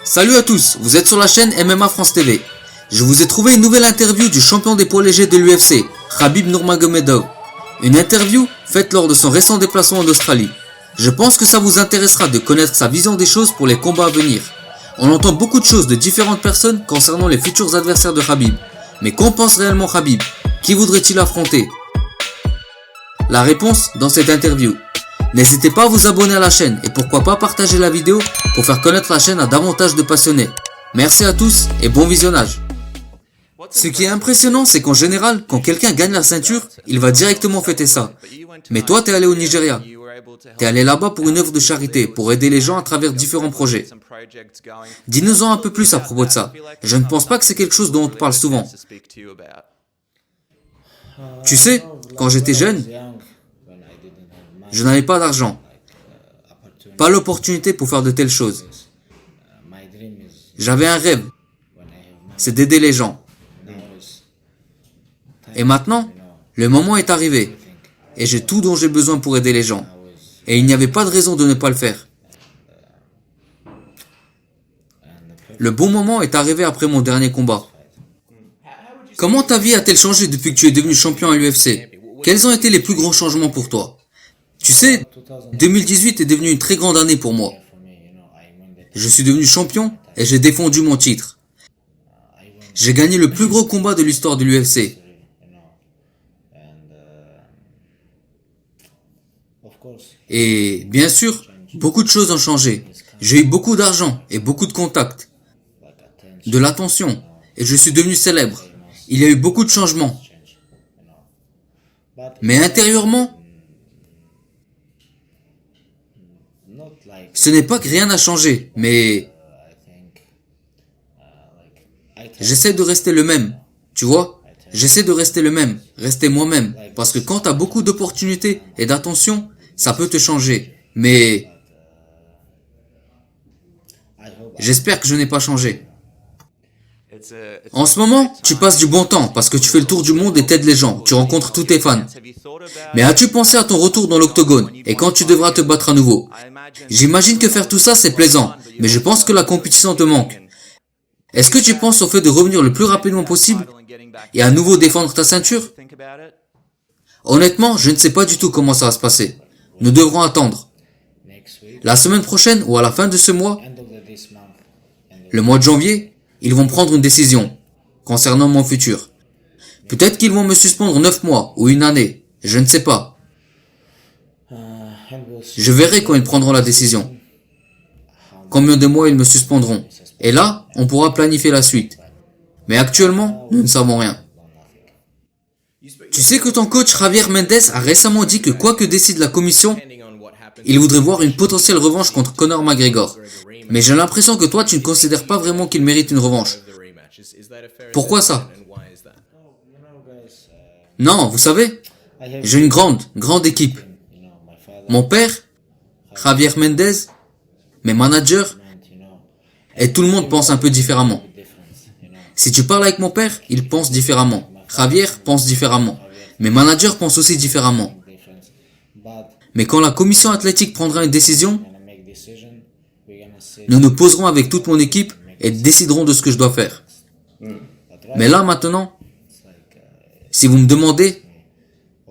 Salut à tous, vous êtes sur la chaîne MMA France TV. Je vous ai trouvé une nouvelle interview du champion des poids légers de l'UFC, Khabib Nurmagomedov. Une interview faite lors de son récent déplacement en Australie. Je pense que ça vous intéressera de connaître sa vision des choses pour les combats à venir. On entend beaucoup de choses de différentes personnes concernant les futurs adversaires de Khabib. Mais qu'en pense réellement Khabib? Qui voudrait-il affronter? La réponse dans cette interview. N'hésitez pas à vous abonner à la chaîne et pourquoi pas partager la vidéo pour faire connaître la chaîne à davantage de passionnés. Merci à tous et bon visionnage. Ce qui est impressionnant, c'est qu'en général, quand quelqu'un gagne la ceinture, il va directement fêter ça. Mais toi, t'es allé au Nigeria. T'es allé là-bas pour une œuvre de charité, pour aider les gens à travers différents projets. Dis-nous-en un peu plus à propos de ça. Je ne pense pas que c'est quelque chose dont on te parle souvent. Tu sais, quand j'étais jeune, je n'avais pas d'argent, pas l'opportunité pour faire de telles choses. J'avais un rêve, c'est d'aider les gens. Et maintenant, le moment est arrivé, et j'ai tout dont j'ai besoin pour aider les gens. Et il n'y avait pas de raison de ne pas le faire. Le bon moment est arrivé après mon dernier combat. Comment ta vie a-t-elle changé depuis que tu es devenu champion à l'UFC? Quels ont été les plus grands changements pour toi? Tu sais, 2018 est devenu une très grande année pour moi. Je suis devenu champion et j'ai défendu mon titre. J'ai gagné le plus gros combat de l'histoire de l'UFC. Et bien sûr, beaucoup de choses ont changé. J'ai eu beaucoup d'argent et beaucoup de contacts, de l'attention, et je suis devenu célèbre. Il y a eu beaucoup de changements. Mais intérieurement, ce n'est pas que rien n'a changé, mais j'essaie de rester le même, tu vois? J'essaie de rester le même, rester moi-même. Parce que quand tu as beaucoup d'opportunités et d'attention, ça peut te changer. Mais j'espère que je n'ai pas changé. En ce moment, tu passes du bon temps parce que tu fais le tour du monde et t'aides les gens. Tu rencontres tous tes fans. Mais as-tu pensé à ton retour dans l'octogone et quand tu devras te battre à nouveau? J'imagine que faire tout ça, c'est plaisant. Mais je pense que la compétition te manque. Est-ce que tu penses au fait de revenir le plus rapidement possible et à nouveau défendre ta ceinture? Honnêtement, je ne sais pas du tout comment ça va se passer. Nous devrons attendre. La semaine prochaine ou à la fin de ce mois, le mois de janvier, ils vont prendre une décision concernant mon futur. Peut-être qu'ils vont me suspendre 9 mois ou une année. Je ne sais pas. Je verrai quand ils prendront la décision. Combien de mois ils me suspendront. Et là, on pourra planifier la suite. Mais actuellement, nous ne savons rien. Tu sais que ton coach Javier Mendez a récemment dit que quoi que décide la commission, il voudrait voir une potentielle revanche contre Conor McGregor. Mais j'ai l'impression que toi, tu ne considères pas vraiment qu'il mérite une revanche. Pourquoi ça? Non, vous savez, j'ai une grande équipe. Mon père, Javier Mendez, mes managers, et tout le monde pense un peu différemment. Si tu parles avec mon père, il pense différemment. Javier pense différemment. Mes managers pensent aussi différemment. Mais quand la commission athlétique prendra une décision, nous nous poserons avec toute mon équipe et déciderons de ce que je dois faire. Mais là, maintenant, si vous me demandez,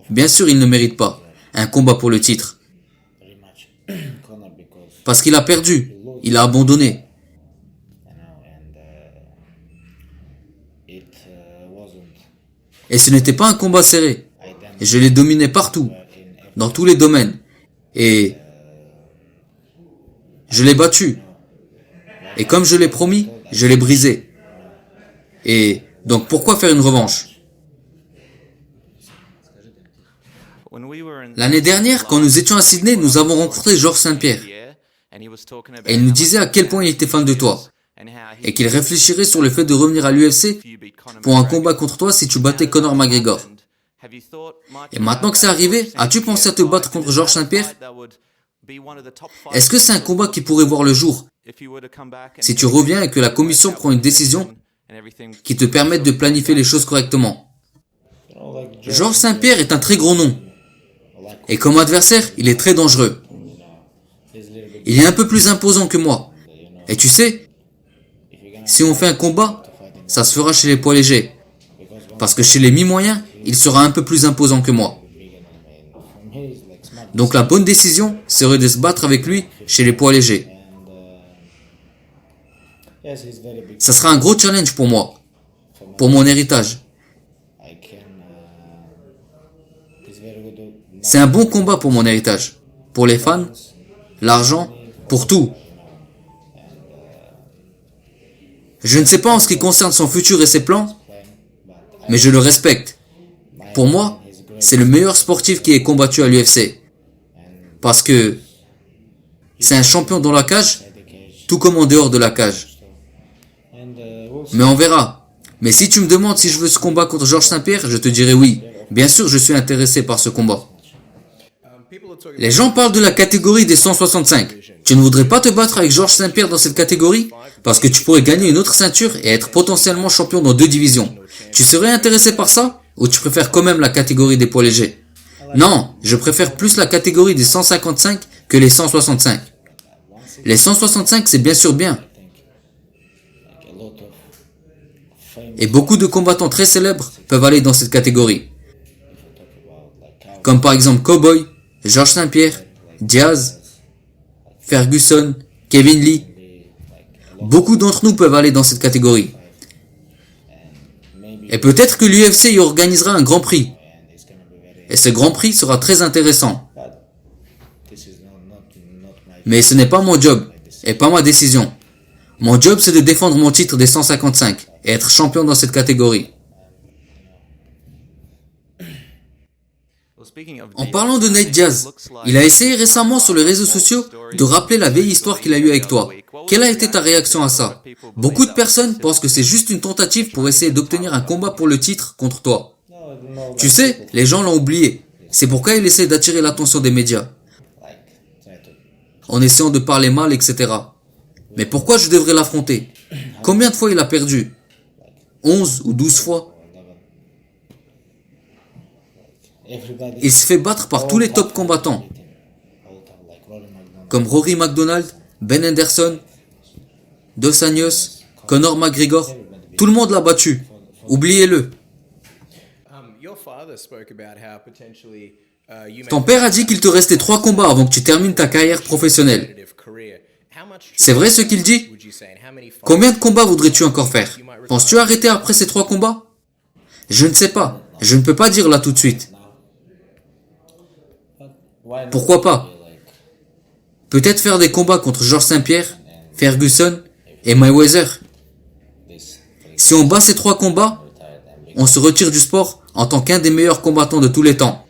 bien sûr, il ne mérite pas un combat pour le titre. Parce qu'il a perdu, il a abandonné. Et ce n'était pas un combat serré. Je l'ai dominé partout, dans tous les domaines. Et je l'ai battu. Et comme je l'ai promis, je l'ai brisé. Et donc pourquoi faire une revanche? L'année dernière, quand nous étions à Sydney, nous avons rencontré Georges Saint-Pierre. Et il nous disait à quel point il était fan de toi. Et qu'il réfléchirait sur le fait de revenir à l'UFC pour un combat contre toi si tu battais Conor McGregor. Et maintenant que c'est arrivé, as-tu pensé à te battre contre Georges Saint-Pierre? Est-ce que c'est un combat qui pourrait voir le jour si tu reviens et que la commission prend une décision qui te permette de planifier les choses correctement? Georges Saint-Pierre est un très gros nom. Et comme adversaire, il est très dangereux. Il est un peu plus imposant que moi. Et tu sais, Si on fait un combat, ça se fera chez les poids légers. Parce que chez les mi-moyens, il sera un peu plus imposant que moi. Donc la bonne décision serait de se battre avec lui chez les poids légers. Ça sera un gros challenge pour moi, pour mon héritage. C'est un bon combat pour mon héritage, pour les fans, l'argent, pour tout. Je ne sais pas en ce qui concerne son futur et ses plans, mais je le respecte. Pour moi, c'est le meilleur sportif qui ait combattu à l'UFC. Parce que c'est un champion dans la cage, tout comme en dehors de la cage. Mais on verra. Mais si tu me demandes si je veux ce combat contre Georges Saint-Pierre, je te dirai oui. Bien sûr, je suis intéressé par ce combat. Les gens parlent de la catégorie des 165. Tu ne voudrais pas te battre avec Georges Saint-Pierre dans cette catégorie? Parce que tu pourrais gagner une autre ceinture et être potentiellement champion dans 2 divisions. Tu serais intéressé par ça? Ou tu préfères quand même la catégorie des poids légers? Non, je préfère plus la catégorie des 155 que les 165. Les 165, c'est bien sûr bien. Et beaucoup de combattants très célèbres peuvent aller dans cette catégorie. Comme par exemple Cowboy, Georges Saint-Pierre, Diaz, Ferguson, Kevin Lee. Beaucoup d'entre nous peuvent aller dans cette catégorie. Et peut-être que l'UFC y organisera un grand prix. Et ce grand prix sera très intéressant. Mais ce n'est pas mon job, et pas ma décision. Mon job, c'est de défendre mon titre des 155, et être champion dans cette catégorie. En parlant de Nate Diaz, il a essayé récemment sur les réseaux sociaux de rappeler la vieille histoire qu'il a eue avec toi. Quelle a été ta réaction à ça? Beaucoup de personnes pensent que c'est juste une tentative pour essayer d'obtenir un combat pour le titre contre toi. Tu sais, les gens l'ont oublié. C'est pourquoi il essaie d'attirer l'attention des médias. En essayant de parler mal, etc. Mais pourquoi je devrais l'affronter? Combien de fois il a perdu? 11 ou 12 fois? Il se fait battre par tous les top combattants, comme Rory McDonald, Ben Henderson, Dos Anjos, Conor McGregor. Tout le monde l'a battu. Oubliez-le. Ton père a dit qu'il te restait 3 combats avant que tu termines ta carrière professionnelle. C'est vrai ce qu'il dit? Combien de combats voudrais-tu encore faire? Penses-tu arrêter après ces 3 combats? Je ne sais pas. Je ne peux pas dire là tout de suite. Pourquoi pas? Peut-être faire des combats contre Georges Saint-Pierre, Ferguson et Mayweather. Si on bat ces 3 combats, on se retire du sport en tant qu'un des meilleurs combattants de tous les temps.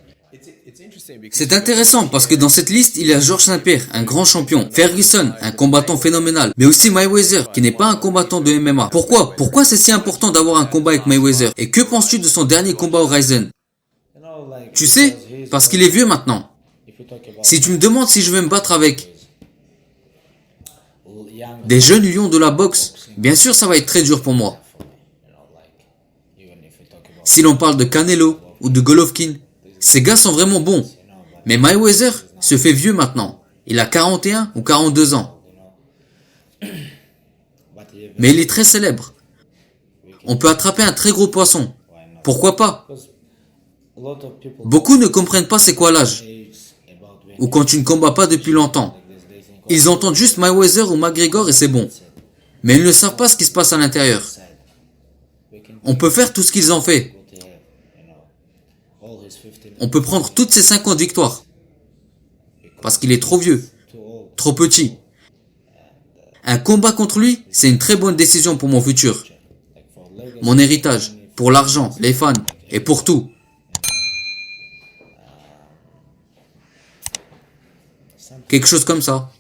C'est intéressant parce que dans cette liste, il y a Georges Saint-Pierre, un grand champion, Ferguson, un combattant phénoménal, mais aussi Mayweather, qui n'est pas un combattant de MMA. Pourquoi c'est si important d'avoir un combat avec Mayweather? Et que penses-tu de son dernier combat au Ryzen? Tu sais, parce qu'il est vieux maintenant. Si tu me demandes si je vais me battre avec des jeunes lions de la boxe, bien sûr ça va être très dur pour moi. Si l'on parle de Canelo ou de Golovkin, ces gars sont vraiment bons. Mais Mayweather se fait vieux maintenant. Il a 41 ou 42 ans. Mais il est très célèbre. On peut attraper un très gros poisson. Pourquoi pas? Beaucoup ne comprennent pas c'est quoi l'âge. Ou quand tu ne combats pas depuis longtemps. Ils entendent juste Mayweather ou McGregor et c'est bon. Mais ils ne savent pas ce qui se passe à l'intérieur. On peut faire tout ce qu'ils ont fait. On peut prendre toutes ces 50 victoires. Parce qu'il est trop vieux. Trop petit. Un combat contre lui, c'est une très bonne décision pour mon futur. Mon héritage. Pour l'argent, les fans. Et pour tout. Quelque chose comme ça.